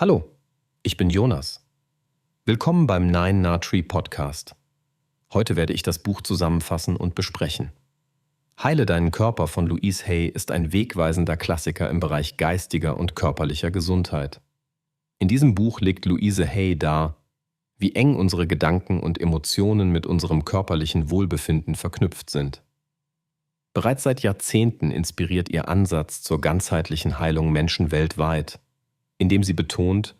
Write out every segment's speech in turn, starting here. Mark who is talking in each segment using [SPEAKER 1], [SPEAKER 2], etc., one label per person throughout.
[SPEAKER 1] Hallo, ich bin Jonas. Willkommen beim Nine Na Tree Podcast. Heute werde ich das Buch zusammenfassen und besprechen. Heile deinen Körper von Louise Hay ist ein wegweisender Klassiker im Bereich geistiger und körperlicher Gesundheit. In diesem Buch legt Louise Hay dar, wie eng unsere Gedanken und Emotionen mit unserem körperlichen Wohlbefinden verknüpft sind. Bereits seit Jahrzehnten inspiriert ihr Ansatz zur ganzheitlichen Heilung Menschen weltweit, indem sie betont,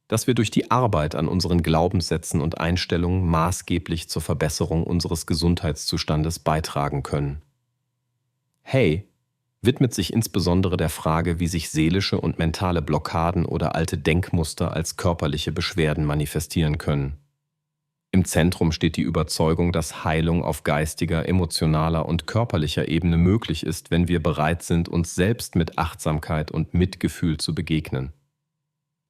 [SPEAKER 1] dass wir durch die Arbeit an unseren Glaubenssätzen und Einstellungen maßgeblich zur Verbesserung unseres Gesundheitszustandes beitragen können. Hay widmet sich insbesondere der Frage, wie sich seelische und mentale Blockaden oder alte Denkmuster als körperliche Beschwerden manifestieren können. Im Zentrum steht die Überzeugung, dass Heilung auf geistiger, emotionaler und körperlicher Ebene möglich ist, wenn wir bereit sind, uns selbst mit Achtsamkeit und Mitgefühl zu begegnen.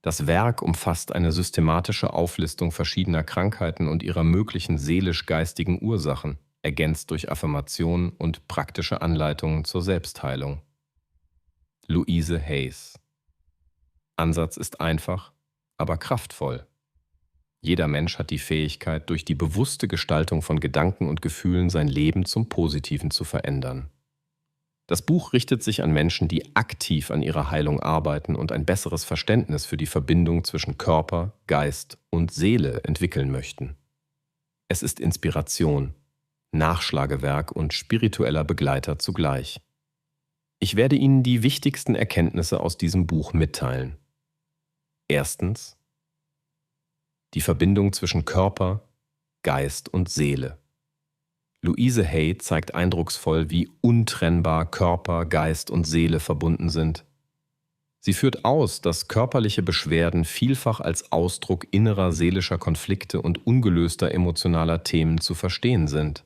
[SPEAKER 1] Das Werk umfasst eine systematische Auflistung verschiedener Krankheiten und ihrer möglichen seelisch-geistigen Ursachen, ergänzt durch Affirmationen und praktische Anleitungen zur Selbstheilung. Louise Hay. Ansatz ist einfach, aber kraftvoll. Jeder Mensch hat die Fähigkeit, durch die bewusste Gestaltung von Gedanken und Gefühlen sein Leben zum Positiven zu verändern. Das Buch richtet sich an Menschen, die aktiv an ihrer Heilung arbeiten und ein besseres Verständnis für die Verbindung zwischen Körper, Geist und Seele entwickeln möchten. Es ist Inspiration, Nachschlagewerk und spiritueller Begleiter zugleich. Ich werde Ihnen die wichtigsten Erkenntnisse aus diesem Buch mitteilen. Erstens: die Verbindung zwischen Körper, Geist und Seele. Louise Hay zeigt eindrucksvoll, wie untrennbar Körper, Geist und Seele verbunden sind. Sie führt aus, dass körperliche Beschwerden vielfach als Ausdruck innerer seelischer Konflikte und ungelöster emotionaler Themen zu verstehen sind.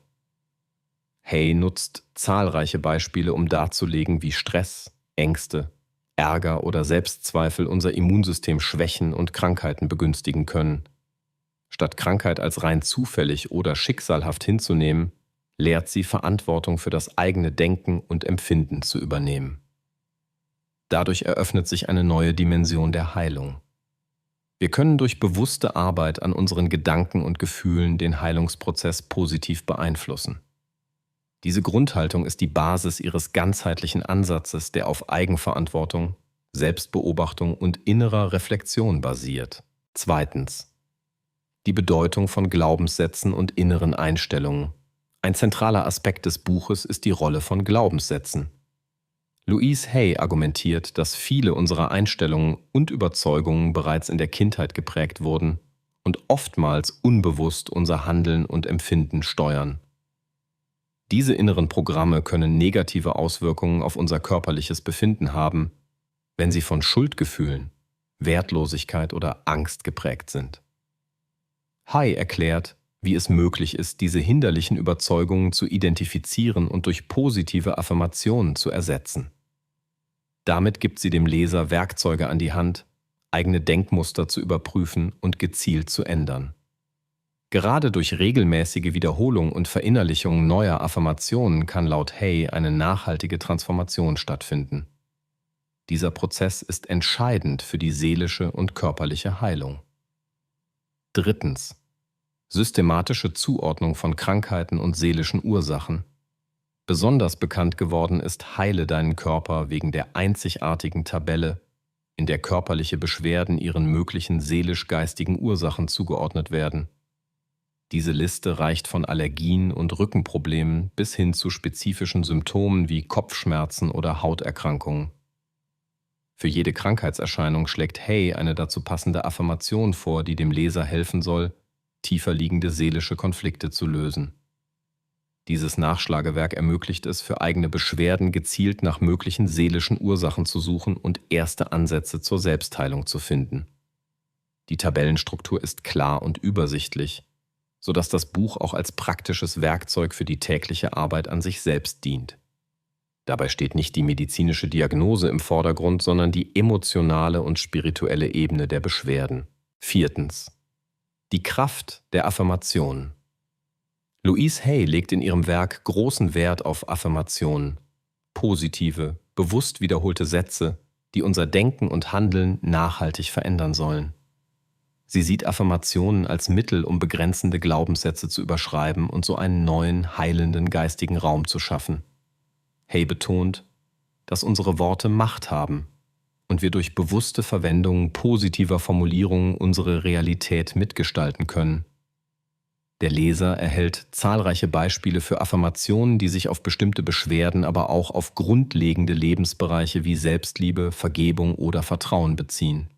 [SPEAKER 1] Hay nutzt zahlreiche Beispiele, um darzulegen, wie Stress, Ängste, Ärger oder Selbstzweifel unser Immunsystem schwächen und Krankheiten begünstigen können. Statt Krankheit als rein zufällig oder schicksalhaft hinzunehmen, lehrt sie, Verantwortung für das eigene Denken und Empfinden zu übernehmen. Dadurch eröffnet sich eine neue Dimension der Heilung. Wir können durch bewusste Arbeit an unseren Gedanken und Gefühlen den Heilungsprozess positiv beeinflussen. Diese Grundhaltung ist die Basis ihres ganzheitlichen Ansatzes, der auf Eigenverantwortung, Selbstbeobachtung und innerer Reflexion basiert. Zweitens: die Bedeutung von Glaubenssätzen und inneren Einstellungen. Ein zentraler Aspekt des Buches ist die Rolle von Glaubenssätzen. Louise Hay argumentiert, dass viele unserer Einstellungen und Überzeugungen bereits in der Kindheit geprägt wurden und oftmals unbewusst unser Handeln und Empfinden steuern. Diese inneren Programme können negative Auswirkungen auf unser körperliches Befinden haben, wenn sie von Schuldgefühlen, Wertlosigkeit oder Angst geprägt sind. Hay erklärt, wie es möglich ist, diese hinderlichen Überzeugungen zu identifizieren und durch positive Affirmationen zu ersetzen. Damit gibt sie dem Leser Werkzeuge an die Hand, eigene Denkmuster zu überprüfen und gezielt zu ändern. Gerade durch regelmäßige Wiederholung und Verinnerlichung neuer Affirmationen kann laut Hay eine nachhaltige Transformation stattfinden. Dieser Prozess ist entscheidend für die seelische und körperliche Heilung. Drittens: systematische Zuordnung von Krankheiten und seelischen Ursachen. Besonders bekannt geworden ist Heile deinen Körper wegen der einzigartigen Tabelle, in der körperliche Beschwerden ihren möglichen seelisch-geistigen Ursachen zugeordnet werden. Diese Liste reicht von Allergien und Rückenproblemen bis hin zu spezifischen Symptomen wie Kopfschmerzen oder Hauterkrankungen. Für jede Krankheitserscheinung schlägt Hay eine dazu passende Affirmation vor, die dem Leser helfen soll, tiefer liegende seelische Konflikte zu lösen. Dieses Nachschlagewerk ermöglicht es, für eigene Beschwerden gezielt nach möglichen seelischen Ursachen zu suchen und erste Ansätze zur Selbstheilung zu finden. Die Tabellenstruktur ist klar und übersichtlich, sodass das Buch auch als praktisches Werkzeug für die tägliche Arbeit an sich selbst dient. Dabei steht nicht die medizinische Diagnose im Vordergrund, sondern die emotionale und spirituelle Ebene der Beschwerden. Viertens: die Kraft der Affirmation. Louise Hay legt in ihrem Werk großen Wert auf Affirmationen, positive, bewusst wiederholte Sätze, die unser Denken und Handeln nachhaltig verändern sollen. Sie sieht Affirmationen als Mittel, um begrenzende Glaubenssätze zu überschreiben und so einen neuen, heilenden geistigen Raum zu schaffen. Hay betont, dass unsere Worte Macht haben und wir durch bewusste Verwendung positiver Formulierungen unsere Realität mitgestalten können. Der Leser erhält zahlreiche Beispiele für Affirmationen, die sich auf bestimmte Beschwerden, aber auch auf grundlegende Lebensbereiche wie Selbstliebe, Vergebung oder Vertrauen beziehen.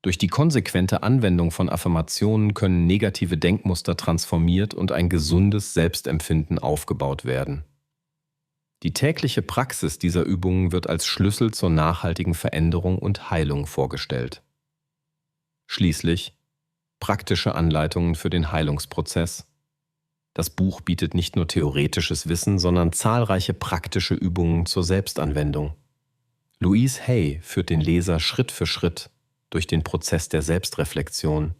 [SPEAKER 1] Durch die konsequente Anwendung von Affirmationen können negative Denkmuster transformiert und ein gesundes Selbstempfinden aufgebaut werden. Die tägliche Praxis dieser Übungen wird als Schlüssel zur nachhaltigen Veränderung und Heilung vorgestellt. Schließlich praktische Anleitungen für den Heilungsprozess. Das Buch bietet nicht nur theoretisches Wissen, sondern zahlreiche praktische Übungen zur Selbstanwendung. Louise Hay führt den Leser Schritt für Schritt durch den Prozess der Selbstreflexion,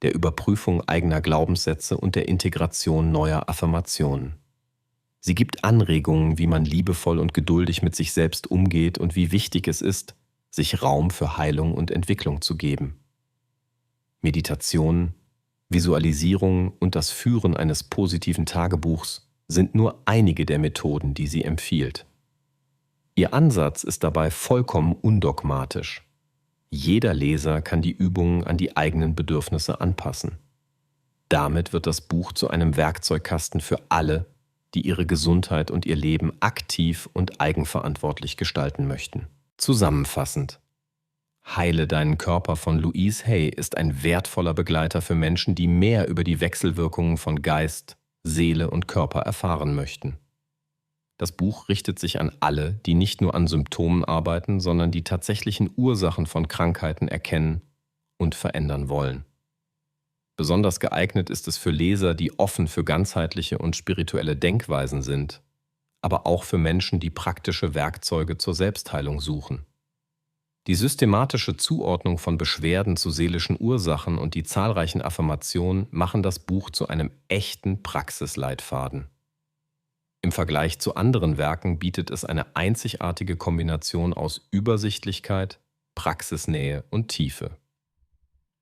[SPEAKER 1] der Überprüfung eigener Glaubenssätze und der Integration neuer Affirmationen. Sie gibt Anregungen, wie man liebevoll und geduldig mit sich selbst umgeht und wie wichtig es ist, sich Raum für Heilung und Entwicklung zu geben. Meditation, Visualisierung und das Führen eines positiven Tagebuchs sind nur einige der Methoden, die sie empfiehlt. Ihr Ansatz ist dabei vollkommen undogmatisch. Jeder Leser kann die Übungen an die eigenen Bedürfnisse anpassen. Damit wird das Buch zu einem Werkzeugkasten für alle, die ihre Gesundheit und ihr Leben aktiv und eigenverantwortlich gestalten möchten. Zusammenfassend: Heile deinen Körper von Louise Hay ist ein wertvoller Begleiter für Menschen, die mehr über die Wechselwirkungen von Geist, Seele und Körper erfahren möchten. Das Buch richtet sich an alle, die nicht nur an Symptomen arbeiten, sondern die tatsächlichen Ursachen von Krankheiten erkennen und verändern wollen. Besonders geeignet ist es für Leser, die offen für ganzheitliche und spirituelle Denkweisen sind, aber auch für Menschen, die praktische Werkzeuge zur Selbstheilung suchen. Die systematische Zuordnung von Beschwerden zu seelischen Ursachen und die zahlreichen Affirmationen machen das Buch zu einem echten Praxisleitfaden. Im Vergleich zu anderen Werken bietet es eine einzigartige Kombination aus Übersichtlichkeit, Praxisnähe und Tiefe.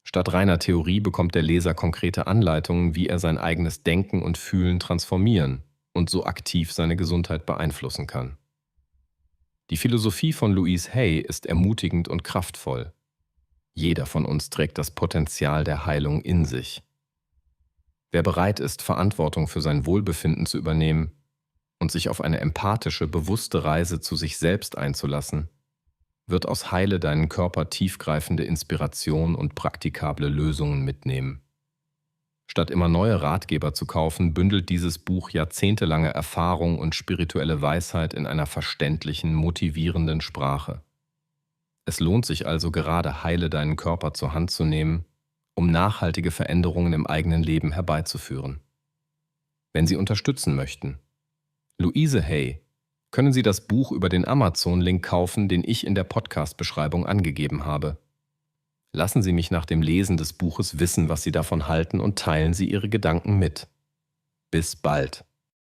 [SPEAKER 1] Statt reiner Theorie bekommt der Leser konkrete Anleitungen, wie er sein eigenes Denken und Fühlen transformieren und so aktiv seine Gesundheit beeinflussen kann. Die Philosophie von Louise Hay ist ermutigend und kraftvoll. Jeder von uns trägt das Potenzial der Heilung in sich. Wer bereit ist, Verantwortung für sein Wohlbefinden zu übernehmen und sich auf eine empathische, bewusste Reise zu sich selbst einzulassen, wird aus Heile deinen Körper tiefgreifende Inspiration und praktikable Lösungen mitnehmen. Statt immer neue Ratgeber zu kaufen, bündelt dieses Buch jahrzehntelange Erfahrung und spirituelle Weisheit in einer verständlichen, motivierenden Sprache. Es lohnt sich also gerade, Heile deinen Körper zur Hand zu nehmen, um nachhaltige Veränderungen im eigenen Leben herbeizuführen. Wenn Sie unterstützen möchten, Louise Hay, können Sie das Buch über den Amazon-Link kaufen, den ich in der Podcast-Beschreibung angegeben habe. Lassen Sie mich nach dem Lesen des Buches wissen, was Sie davon halten, und teilen Sie Ihre Gedanken mit. Bis bald.